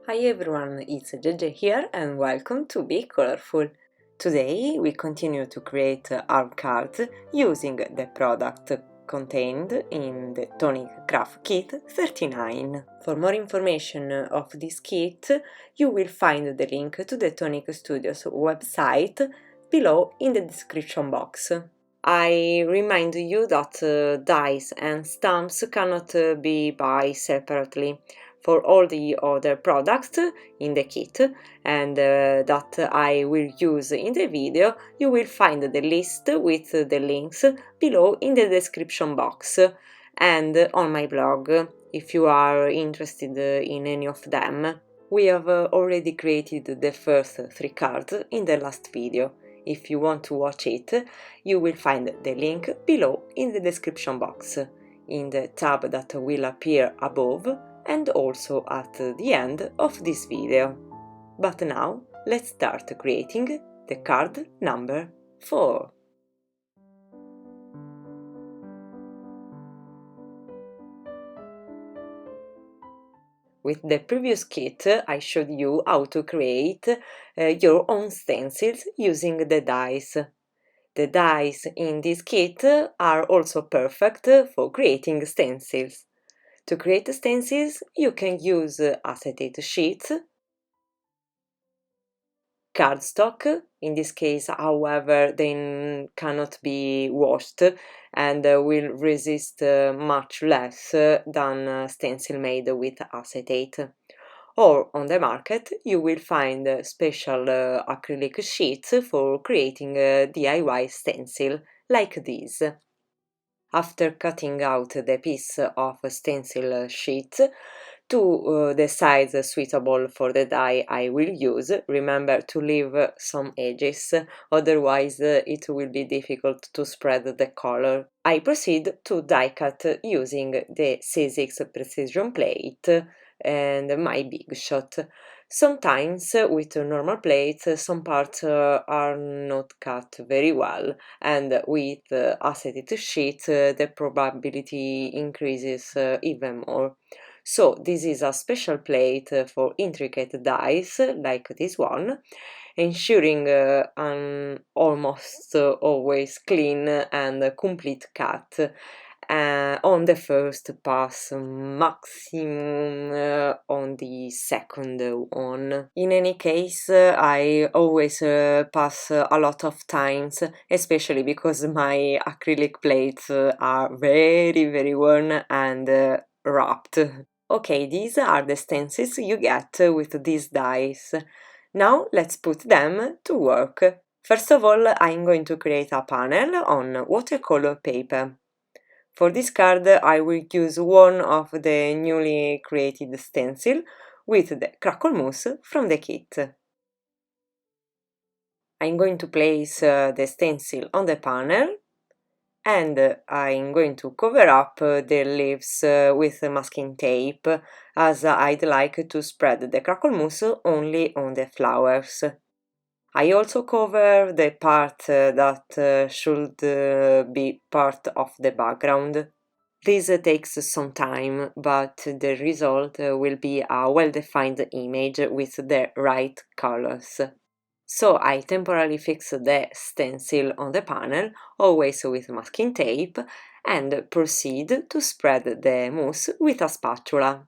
Hi everyone, it's JJ here and welcome to Be Colorful. Today we continue to create art cards using the product contained in the Tonic Craft Kit 39. For more information of this kit, you will find the link to the Tonic Studios website below in the description box. I remind you that dies and stamps cannot be bought separately for all the other products in the kit and that I will use in the video. You will find the list with the links below in the description box and on my blog if you are interested in any of them. We have already created the first 3 cards in the last video. If you want to watch it, you will find the link below in the description box, in the tab that will appear above and also at the end of this video. But now, let's start creating the card number 4. With the previous kit, I showed you how to create your own stencils using the dies. The dies in this kit are also perfect for creating stencils. To create stencils, you can use acetate sheets, cardstock. In this case, however, they cannot be washed and will resist much less than stencil made with acetate. Or on the market you will find special acrylic sheets for creating a DIY stencil like this. After cutting out the piece of stencil sheet to the size suitable for the die I will use, remember to leave some edges, otherwise it will be difficult to spread the color. I proceed to die cut using the Sizzix precision plate and my Big Shot. Sometimes with normal plates some parts are not cut very well, and with acetate sheet the probability increases even more. So this is a special plate for intricate dies like this one, ensuring an almost always clean and complete cut on the first pass, maximum on the second one. In any case, I always pass a lot of times, especially because my acrylic plates are very worn and wrapped. Okay, these are the stencils you get with these dies. Now let's put them to work. First of all, I'm going to create a panel on watercolor paper. For this card I will use one of the newly created stencil with the Crackle mousse from the kit. I'm going to place the stencil on the panel and I'm going to cover up the leaves with masking tape, as I'd like to spread the Crackle mousse only on the flowers. I also cover the part that should be part of the background. This takes some time, but the result will be a well-defined image with the right colors. So I temporarily fix the stencil on the panel, always with masking tape, and proceed to spread the mousse with a spatula.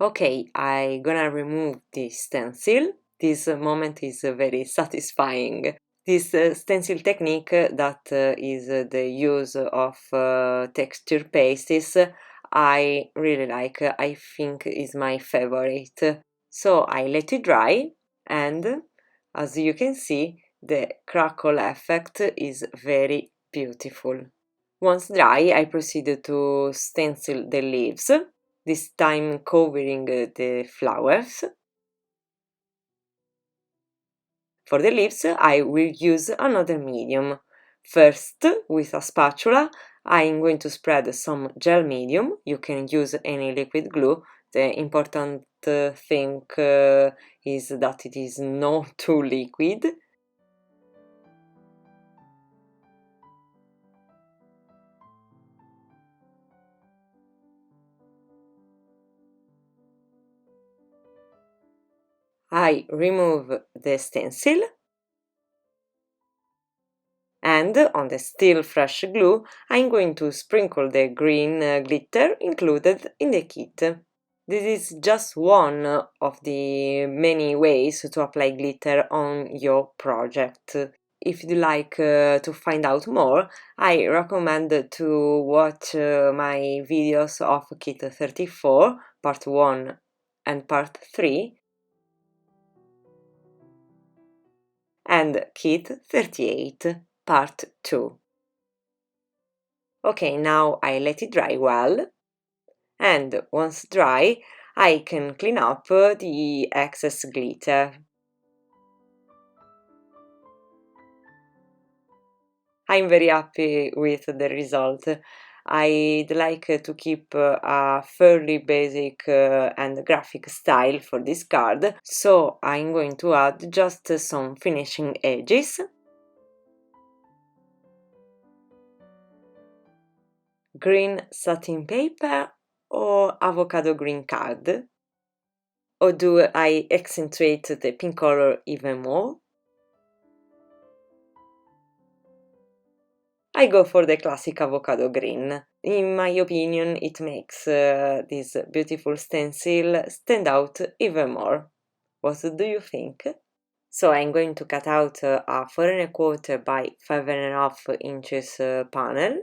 Okay, I'm gonna remove this stencil. This moment is very satisfying. This stencil technique that is the use of texture pastes, I really like. I think is my favorite. So I let it dry, and as you can see, the crackle effect is very beautiful. Once dry, I proceeded to stencil the leaves, this time covering the flowers. For the leaves, I will use another medium. First, with a spatula, I'm going to spread some gel medium. You can use any liquid glue The important thing is that it is not too liquid. I remove the stencil, and on the still fresh glue I'm going to sprinkle the green glitter included in the kit. This is just one of the many ways to apply glitter on your project. If you'd like to find out more, I recommend to watch my videos of Kit 34, Part 1 and Part 3, and Kit 38, Part 2. Okay, now I let it dry well, and once dry, I can clean up the excess glitter. I'm very happy with the result. I'd like to keep a fairly basic and graphic style for this card, so I'm going to add just some finishing edges, green satin paper or avocado green card, or do I accentuate the pink color even more? I go for the classic avocado green. In my opinion, it makes this beautiful stencil stand out even more. What do you think? So I'm going to cut out a 4¼ by 5½ inches panel.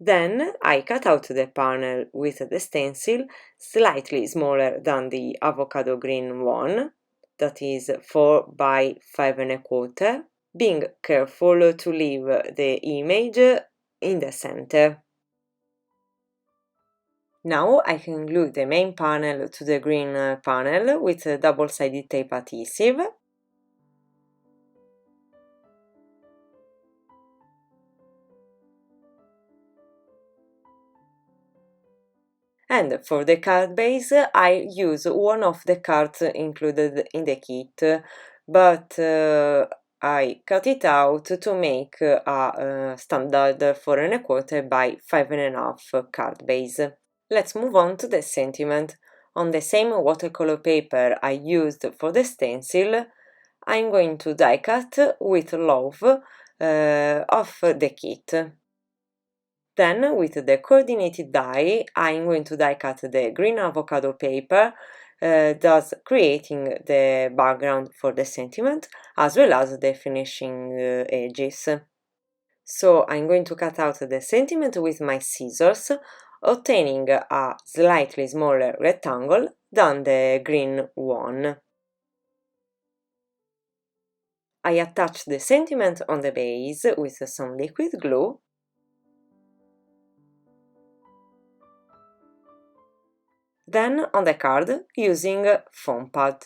Then I cut out the panel with the stencil slightly smaller than the avocado green one, that is 4 by 5¼ being careful to leave the image in the center. Now I can glue the main panel to the green panel with double-sided tape adhesive. And for the card base, I use one of the cards included in the kit, but I cut it out to make a standard 4¼ by 5½ card base. Let's move on to the sentiment. On the same watercolor paper I used for the stencil, I'm going to die cut with love of the kit. Then, with the coordinated die, I'm going to die cut the green avocado paper, thus creating the background for the sentiment, as well as the finishing edges. So I'm going to cut out the sentiment with my scissors, obtaining a slightly smaller rectangle than the green one. I attach the sentiment on the base with some liquid glue. Then on the card using foam pad.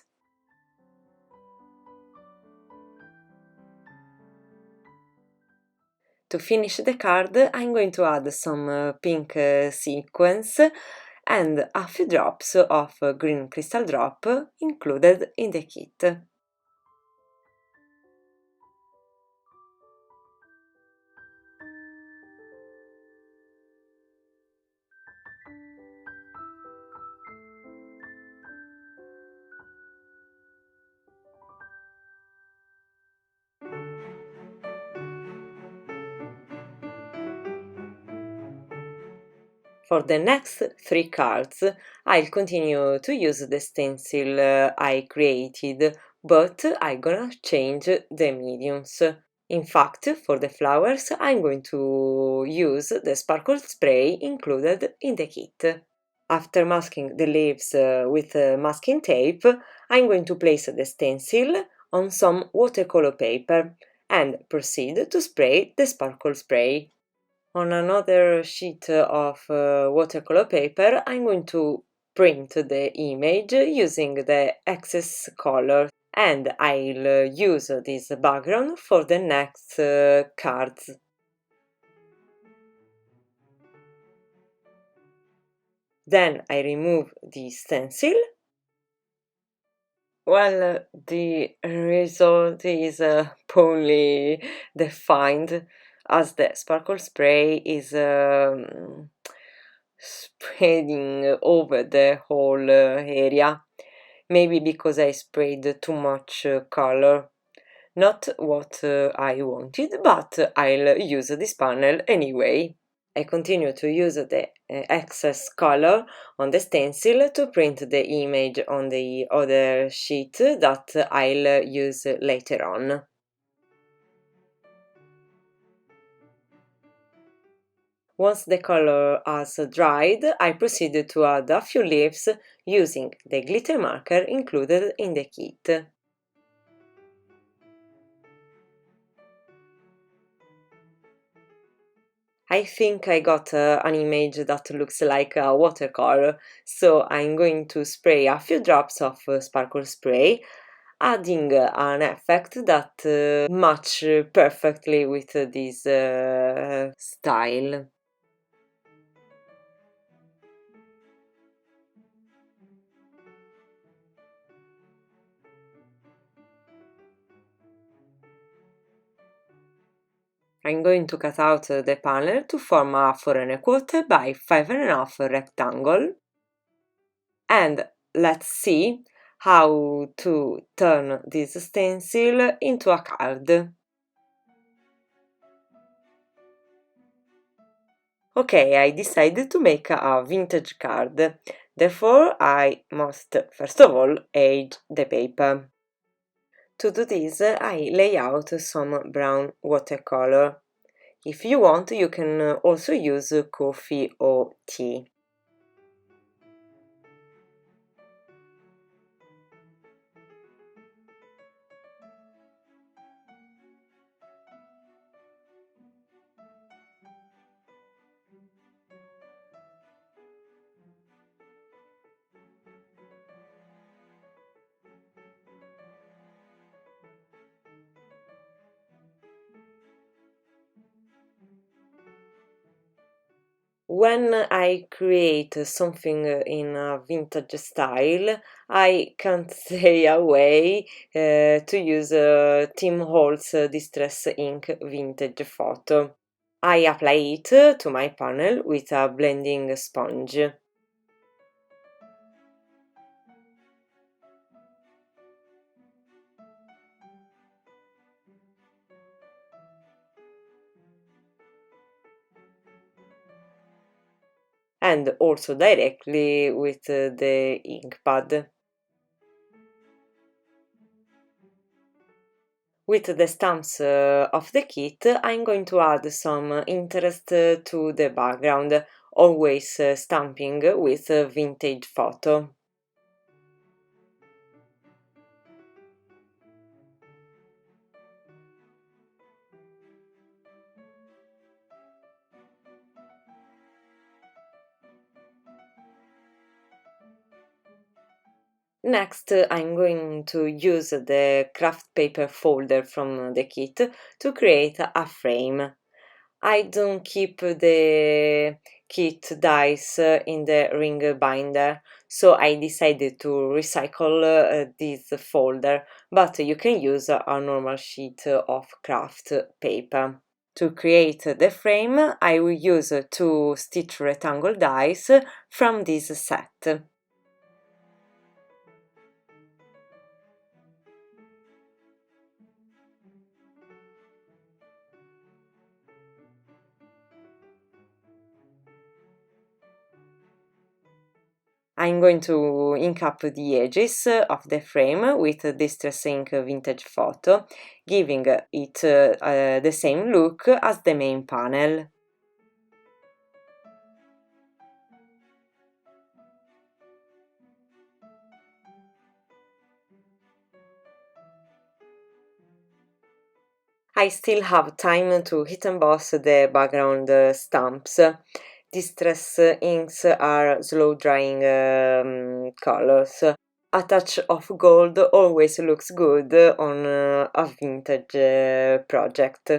To finish the card, I'm going to add some pink sequins and a few drops of green crystal drop included in the kit. For the next 3 cards, I'll continue to use the stencil I created, but I'm gonna change the mediums. In fact, for the flowers, I'm going to use the sparkle spray included in the kit. After masking the leaves with masking tape, I'm going to place the stencil on some watercolor paper and proceed to spray the sparkle spray. On another sheet of watercolor paper, I'm going to print the image using the excess color, and I'll use this background for the next cards. Then I remove the stencil. Well, the result is poorly defined, as the sparkle spray is spreading over the whole area. Maybe because I sprayed too much color. Not what I wanted, but I'll use this panel anyway. I continue to use the excess color on the stencil to print the image on the other sheet that I'll use later on. Once the color has dried, I proceed to add a few leaves using the glitter marker included in the kit. I think I got an image that looks like a watercolor, so I'm going to spray a few drops of sparkle spray, adding an effect that match perfectly with this style. I'm going to cut out the panel to form a 4¼ by 5½ rectangle, and let's see how to turn this stencil into a card. Okay, I decided to make a vintage card, therefore I must first of all age the paper. To do this, I lay out some brown watercolor. If you want, you can also use coffee or tea. When I create something in a vintage style, I can't stay away to use Tim Holtz Distress Ink Vintage Photo. I apply it to my panel with a blending sponge. And also directly with the ink pad. With the stamps of the kit, I'm going to add some interest to the background, always stamping with vintage photo. Next, I'm going to use the craft paper folder from the kit to create a frame. I don't keep the kit dies in the ring binder, so I decided to recycle this folder, but you can use a normal sheet of craft paper. To create the frame, I will use 2 stitch rectangle dies from this set. I'm going to ink up the edges of the frame with Distress Ink Vintage Photo, giving it the same look as the main panel. I still have time to hit emboss the background stamps. Distress inks are slow drying colors. a touch of gold always looks good on a vintage project.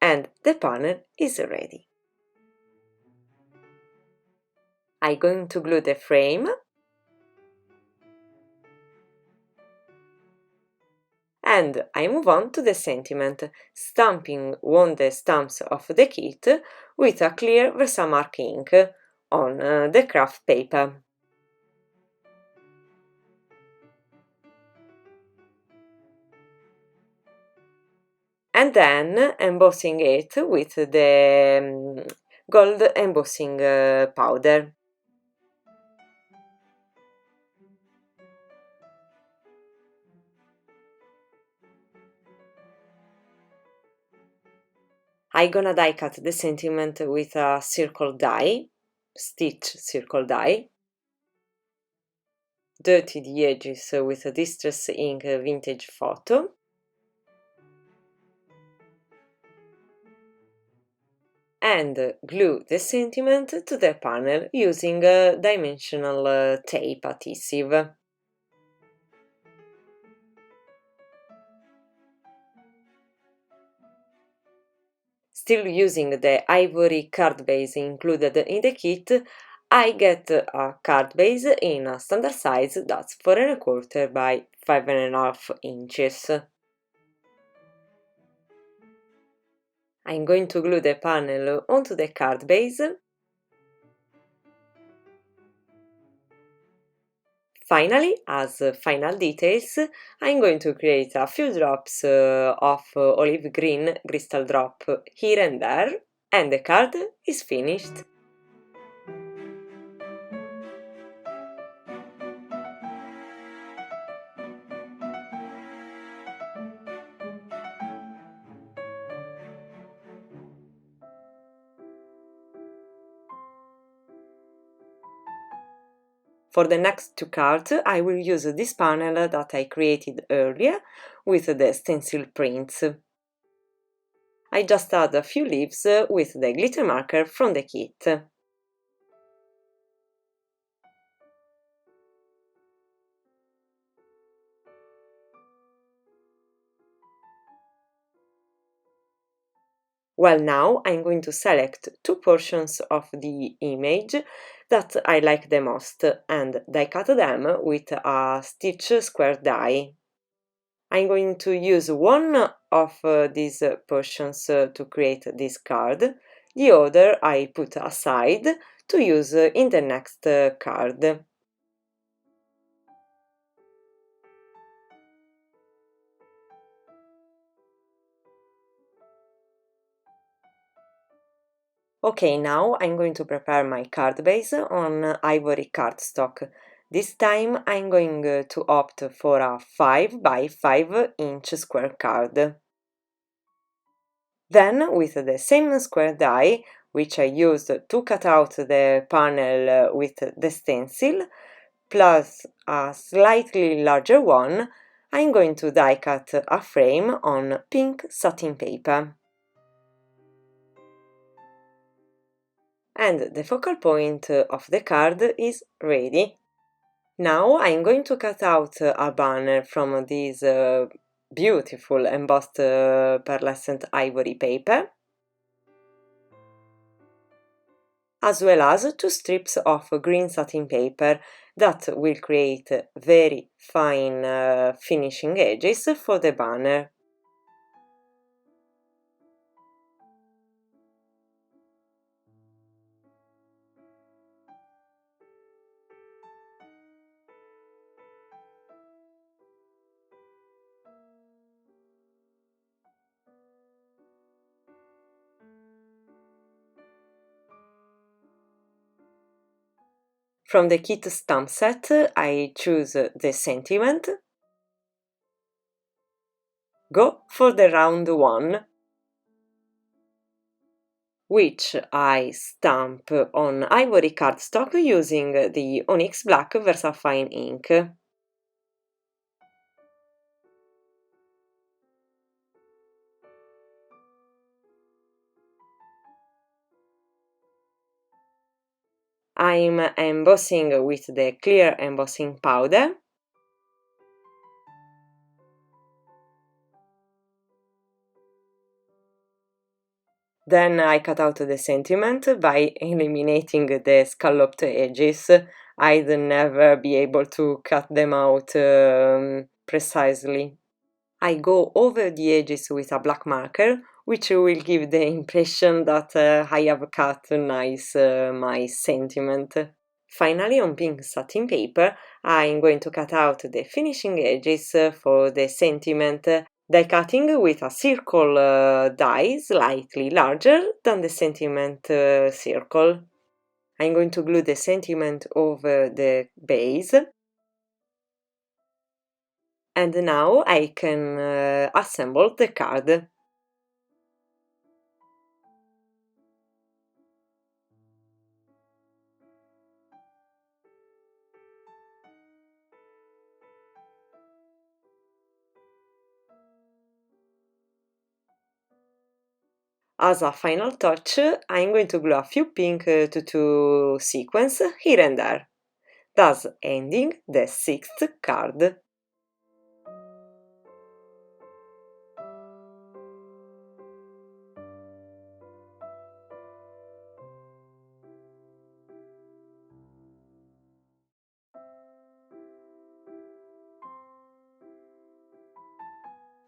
And the panel is ready. I'm going to glue the frame and I move on to the sentiment, stamping on the stamps of the kit with a clear Versamark ink on the craft paper. And then embossing it with the gold embossing powder. I'm gonna die cut the sentiment with a circle die, stitch circle die, dirty the edges with a Distress Ink vintage photo, and glue the sentiment to the panel using dimensional tape adhesive. Still using the ivory card base included in the kit, I get a card base in a standard size that's 4¼ by 5½ inches. I'm going to glue the panel onto the card base. Finally, as final details, I'm going to create a few drops of olive green crystal drop here and there, and the card is finished. For the next two cards, I will use this panel that I created earlier with the stencil prints. I just add a few leaves with the glitter marker from the kit. Well, now I'm going to select two portions of the image that I like the most and die cut them with a stitch square die. I'm going to use one of these portions to create this card, the other I put aside to use in the next card. Okay, now I'm going to prepare my card base on ivory cardstock. This time I'm going to opt for a 5 by 5 inch square card. Then, with the same square die, which I used to cut out the panel with the stencil, plus a slightly larger one, I'm going to die cut a frame on pink satin paper. And the focal point of the card is ready. Now I'm going to cut out a banner from this beautiful embossed pearlescent ivory paper, as well as two strips of green satin paper that will create very fine finishing edges for the banner. From the kit stamp set, I choose the sentiment, go for the round one, which I stamp on ivory cardstock using the Onyx Black Versafine ink. I'm embossing with the clear embossing powder. Then I cut out the sentiment by eliminating the scalloped edges. I'd never be able to cut them out precisely. I go over the edges with a black marker, which will give the impression that I have cut nice my sentiment. Finally, on pink satin paper, I'm going to cut out the finishing edges for the sentiment, die cutting with a circle die slightly larger than the sentiment circle. I'm going to glue the sentiment over the base. And now I can assemble the card. As a final touch, I'm going to glue a few pink tutu sequins here and there, thus ending the 6th card.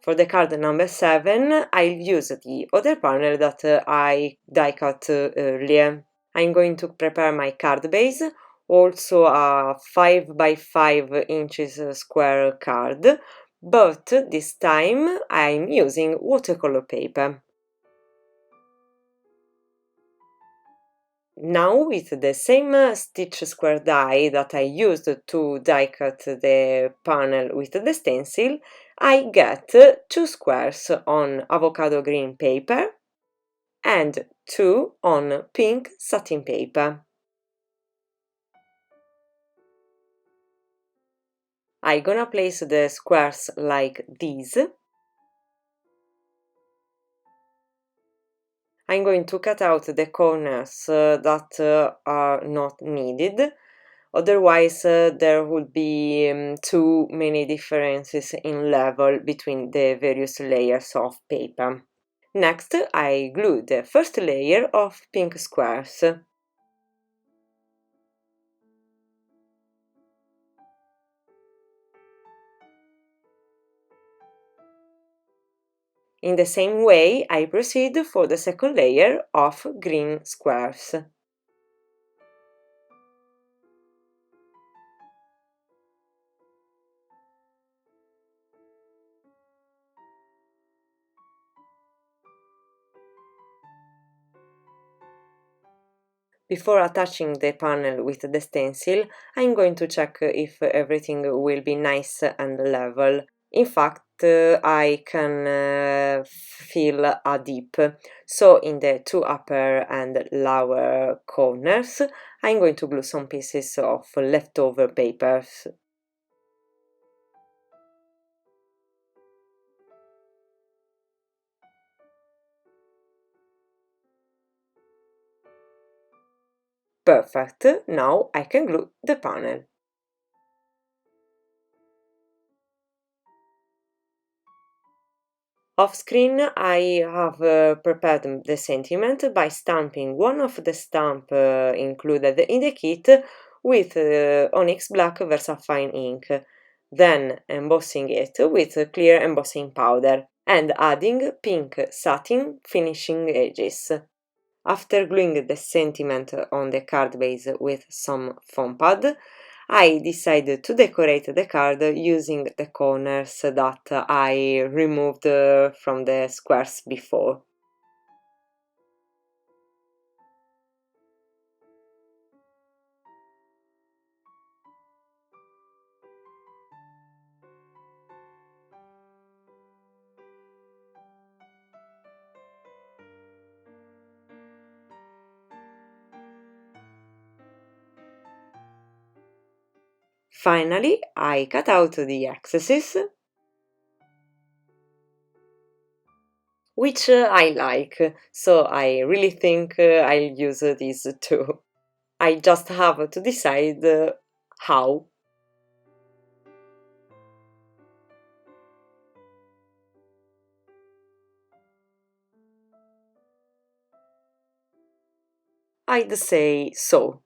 For the card number 7, I'll use the other panel that I die cut earlier. I'm going to prepare my card base, also a 5 by 5 inches square card, but this time I'm using watercolor paper. Now with the same stitch square die that I used to die cut the panel with the stencil, I get 2 squares on avocado green paper and 2 on pink satin paper. I'm gonna place the squares like this. I'm going to cut out the corners that are not needed, otherwise there would be too many differences in level between the various layers of paper. Next, I glue the first layer of pink squares. In the same way, I proceed for the second layer of green squares. Before attaching the panel with the stencil, I'm going to check if everything will be nice and level. In fact, I can feel a dip, so in the 2 upper and lower corners, I'm going to glue some pieces of leftover papers. Perfect, now I can glue the panel. Off screen, I have prepared the sentiment by stamping one of the stamp included in the kit with Onyx Black VersaFine ink, then embossing it with clear embossing powder and adding pink satin finishing edges. After gluing the sentiment on the card base with some foam pad, I decided to decorate the card using the corners that I removed from the squares before. Finally, I cut out the excesses, which I like, so I really think I'll use these too. I just have to decide how. I'd say so.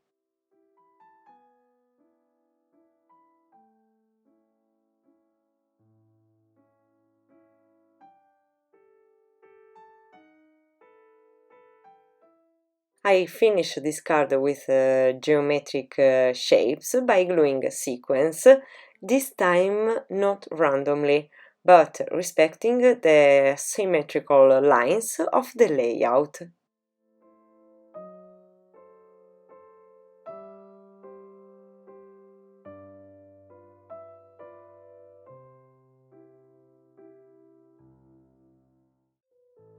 I finish this card with geometric shapes by gluing a sequence, this time not randomly, but respecting the symmetrical lines of the layout.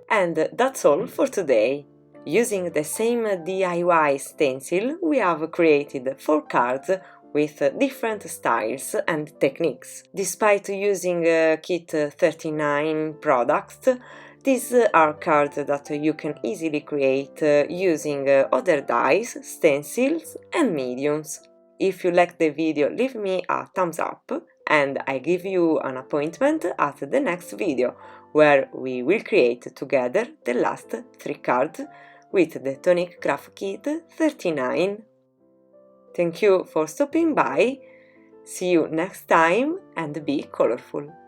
And that's all for today. Using the same DIY stencil, we have created 4 cards with different styles and techniques. Despite using Kit 39 products, these are cards that you can easily create using other dies, stencils and mediums. If you liked the video, leave me a thumbs up and I give you an appointment at the next video, where we will create together the last 3 cards with the Tonic Craft Kit 39. Thank you for stopping by, see you next time and be colorful!